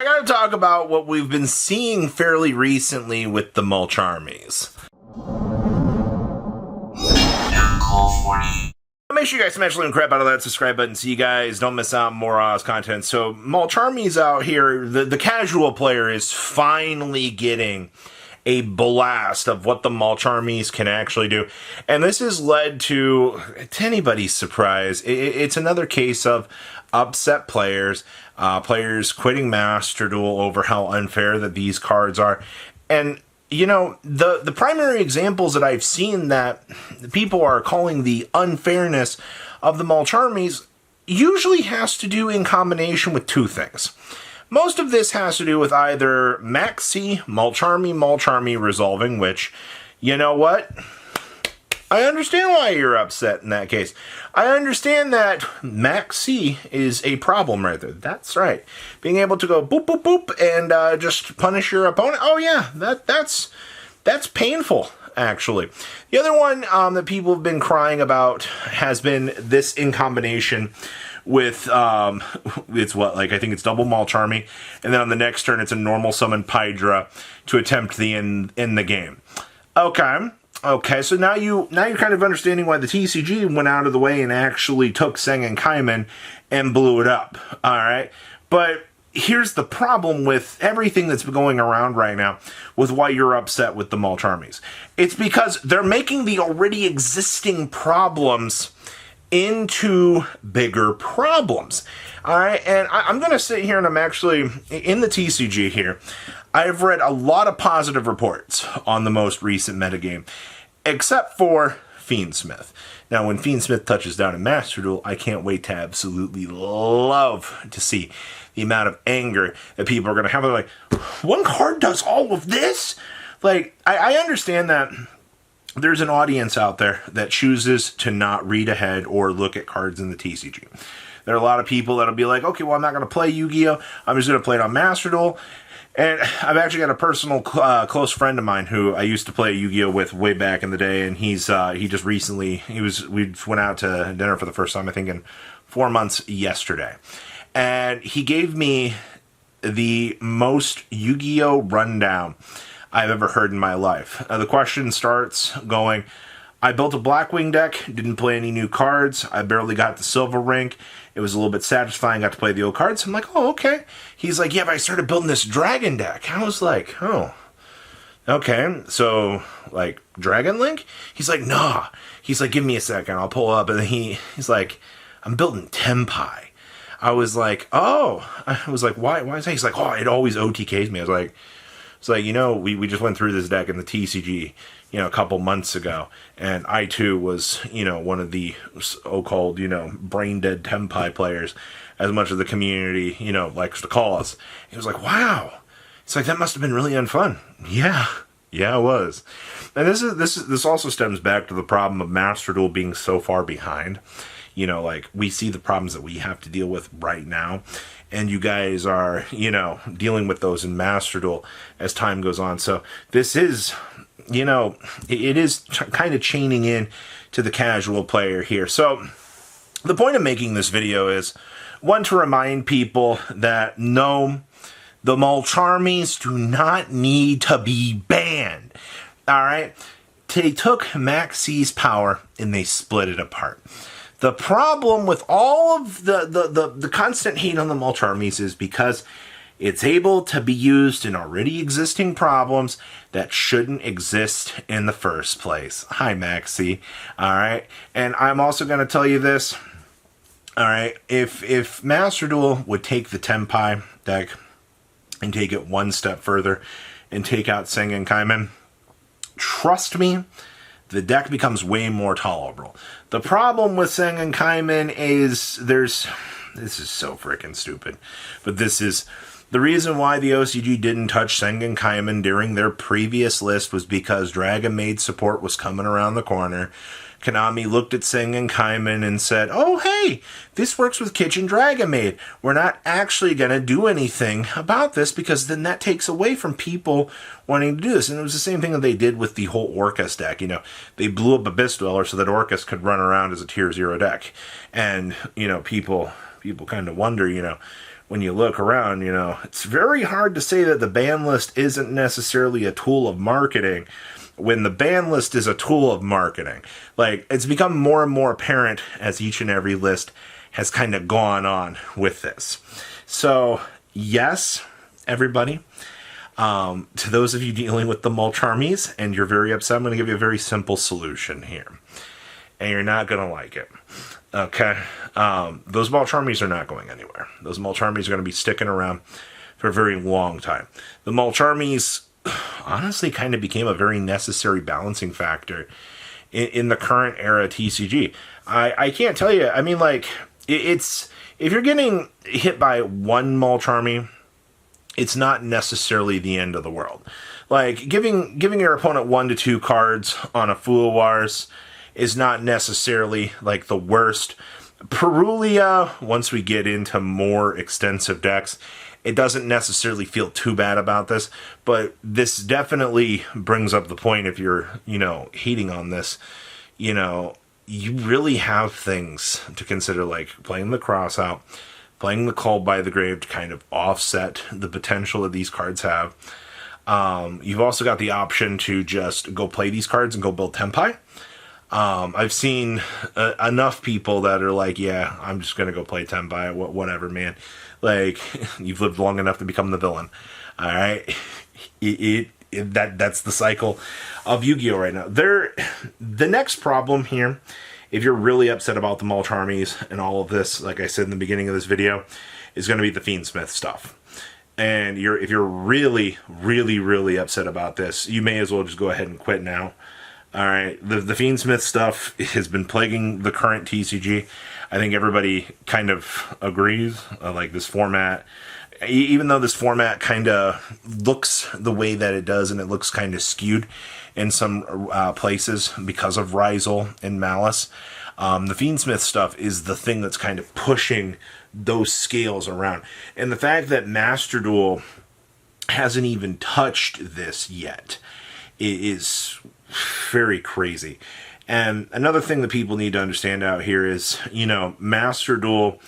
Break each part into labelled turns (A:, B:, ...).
A: I gotta talk about what we've been seeing fairly recently with the Mulcharmies. Make sure you guys smash the little crap out of that subscribe button so you guys don't miss out on more Oz content. So Mulcharmy's out here. The casual player is finally getting a blast of what the Mulcharmies can actually do. And this has led to anybody's surprise, it's another case of upset players, players quitting Master Duel over how unfair that these cards are. And you know, the primary examples that I've seen that people are calling the unfairness of the Mulcharmies usually has to do in combination with two things. Most of this has to do with either Maxi, Mulcharmy resolving, which, you know what? I understand why you're upset in that case. I understand that Maxi is a problem right there. That's right. Being able to go boop, boop, boop, and just punish your opponent. Oh yeah, that's painful, actually. The other one that people have been crying about has been this in combination with, it's what, like, I think it's double Mulcharmy, and then on the next turn it's a normal summon Pydra to attempt the end the game. Okay, so now you're kind of understanding why the TCG went out of the way and actually took Seng and Kaiman and blew it up, alright? But here's the problem with everything that's been going around right now with why you're upset with the Mulcharmies. It's because they're making the already existing problems into bigger problems. Alright, and I'm going to sit here and I'm actually in the TCG here. I've read a lot of positive reports on the most recent metagame, except for Fiendsmith. Now, when Fiendsmith touches down in Master Duel, I can't wait to absolutely love to see the amount of anger that people are going to have. They're like, one card does all of this? Like, I understand that there's an audience out there that chooses to not read ahead or look at cards in the TCG. There are a lot of people that'll be like, okay, well, I'm not going to play Yu-Gi-Oh! I'm just going to play it on Master Duel. And I've actually got a personal close friend of mine who I used to play Yu-Gi-Oh! With way back in the day, and he just recently, we went out to dinner for the first time, I think, in 4 months yesterday. And he gave me the most Yu-Gi-Oh! Rundown I've ever heard in my life. The question starts going, I built a Blackwing deck, didn't play any new cards, I barely got the Silver Rank, it was a little bit satisfying, got to play the old cards. I'm like, oh, okay. He's like, yeah, but I started building this Dragon deck. I was like, oh, okay, so, like, Dragon Link? He's like, nah. He's like, give me a second, I'll pull up, and then he's like, I'm building Tenpai. I was like, oh. I was like, why is that? He's like, oh, it always OTKs me. I was like, it's like, you know, we just went through this deck in the TCG, you know, a couple months ago, and I too was, you know, one of the so-called, you know, brain-dead Tenpai players, as much of the community, you know, likes to call us. He was like, wow. It's like, that must have been really unfun. Yeah, it was. And this also stems back to the problem of Master Duel being so far behind. You know, like, we see the problems that we have to deal with right now, and you guys are, you know, dealing with those in Master Duel as time goes on. So this is, you know, it is kind of chaining in to the casual player here. So the point of making this video is, one, to remind people that no, the Mulcharmies do not need to be banned. Alright? They took Maxi's power and they split it apart. The problem with all of the constant hate on the Mulcharmies is because it's able to be used in already existing problems that shouldn't exist in the first place. Hi, Maxi. Alright? And I'm also going to tell you this. Alright? If Master Duel would take the Tenpai deck and take it one step further and take out Seng and Kaiman, trust me, the deck becomes way more tolerable. The problem with Seng and Kaiman is this is so freaking stupid, but this is the reason why the OCG didn't touch Seng and Kaiman during their previous list was because Dragon Maid support was coming around the corner. Konami looked at Seng and Kaiman and said, oh, hey, this works with Kitchen Dragon Maid. We're not actually going to do anything about this because then that takes away from people wanting to do this. And it was the same thing that they did with the whole Orcus deck. You know, they blew up Abyss Dweller so that Orcus could run around as a tier 0 deck. And, you know, people kind of wonder, you know, when you look around, it's very hard to say that the ban list isn't necessarily a tool of marketing when the ban list is a tool of marketing. Like, it's become more and more apparent as each and every list has kind of gone on with this. So, yes, everybody, to those of you dealing with the Mulcharmies and you're very upset, I'm going to give you a very simple solution here. And you're not going to like it. Okay? Those Mulcharmies are not going anywhere. Those Mulcharmies are going to be sticking around for a very long time. The Mulcharmies honestly kind of became a very necessary balancing factor in the current era TCG. I can't tell you. I mean, like, it's if you're getting hit by one Mulcharmy, it's not necessarily the end of the world. Like, giving your opponent 1 to 2 cards on a Fool Wars is not necessarily, like, the worst. Perulia, once we get into more extensive decks, it doesn't necessarily feel too bad about this, but this definitely brings up the point if you're, hating on this, you really have things to consider, like playing the Cross out, playing the Called by the Grave to kind of offset the potential that these cards have. You've also got the option to just go play these cards and go build Tenpai. I've seen enough people that are like, yeah, I'm just going to go play Tenpai, whatever, man. Like, you've lived long enough to become the villain. All right? That's the cycle of Yu-Gi-Oh! Right now. The next problem here, if you're really upset about the Mulcharmies and all of this, like I said in the beginning of this video, is going to be the Fiendsmith stuff. And if you're really, really, really upset about this, you may as well just go ahead and quit now. All right, the Fiendsmith stuff has been plaguing the current TCG. I think everybody kind of agrees, like this format, even though this format kind of looks the way that it does and it looks kind of skewed in some places because of Rizal and Malice, the Fiendsmith stuff is the thing that's kind of pushing those scales around. And the fact that Master Duel hasn't even touched this yet is very crazy. And another thing that people need to understand out here is, Master Duel,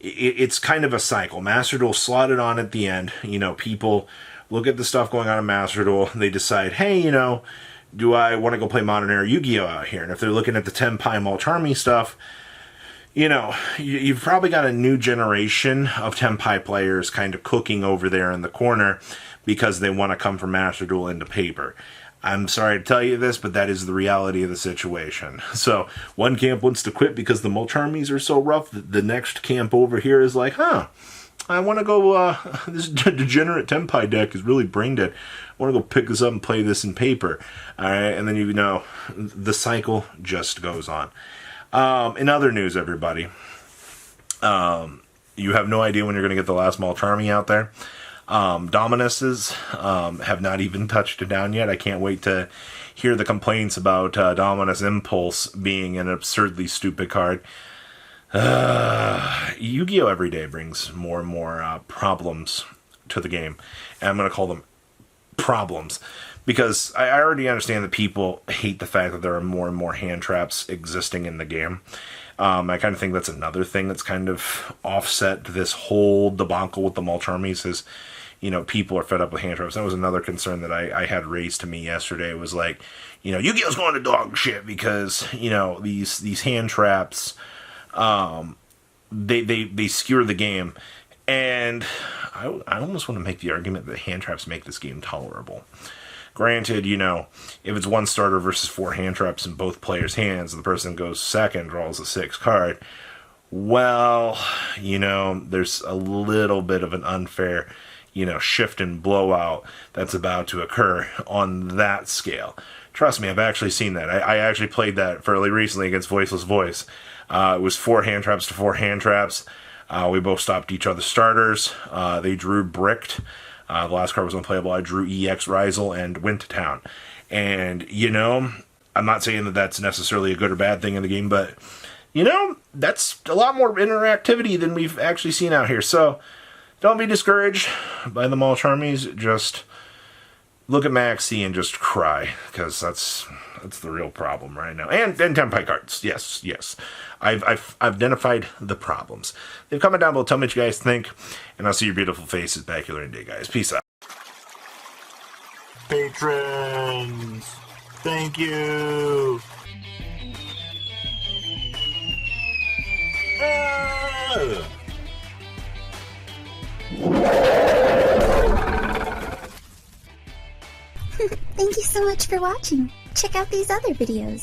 A: it's kind of a cycle. Master Duel slotted on at the end. People look at the stuff going on in Master Duel, they decide, hey, do I want to go play Modern Era Yu-Gi-Oh! Out here? And if they're looking at the Tenpai Mulcharmy stuff, you've probably got a new generation of Tenpai players kind of cooking over there in the corner because they want to come from Master Duel into paper. I'm sorry to tell you this, but that is the reality of the situation. So, one camp wants to quit because the Mulcharmies are so rough. The next camp over here is like, I want to go, this degenerate Tenpai deck is really brain dead. I want to go pick this up and play this in paper. Alright, and then the cycle just goes on. In other news, everybody, you have no idea when you're going to get the last Mulcharmy out there. Dominuses have not even touched it down yet. I can't wait to hear the complaints about Dominus Impulse being an absurdly stupid card. Yu-Gi-Oh! Every day brings more and more problems to the game. And I'm going to call them problems. Because I already understand that people hate the fact that there are more and more hand traps existing in the game. I kind of think that's another thing that's kind of offset this whole debacle with the Mulcharmies is, people are fed up with hand traps. That was another concern that I had raised to me yesterday. It was like, Yu-Gi-Oh's going to dog shit because, these hand traps, they skewer the game. And I almost want to make the argument that hand traps make this game tolerable. Granted, if it's one starter versus 4 hand traps in both players' hands, the person goes second, draws a 6 card. Well, there's a little bit of an unfair, shift and blowout that's about to occur on that scale. Trust me, I've actually seen that. I actually played that fairly recently against Voiceless Voice. It was 4 hand traps to 4 hand traps. We both stopped each other's starters. They drew Bricked. The last card was unplayable. I drew EX Rizal and went to town. And, I'm not saying that that's necessarily a good or bad thing in the game, but, that's a lot more interactivity than we've actually seen out here. So, don't be discouraged by the Mulcharmies. Just look at Maxie and just cry, because that's the real problem right now. And Tenpai cards, yes. I've identified the problems. Leave a comment down below, tell me what you guys think, and I'll see your beautiful faces back here in a day, guys. Peace out. Patrons, thank you.
B: Thank you so much for watching. Check out these other videos.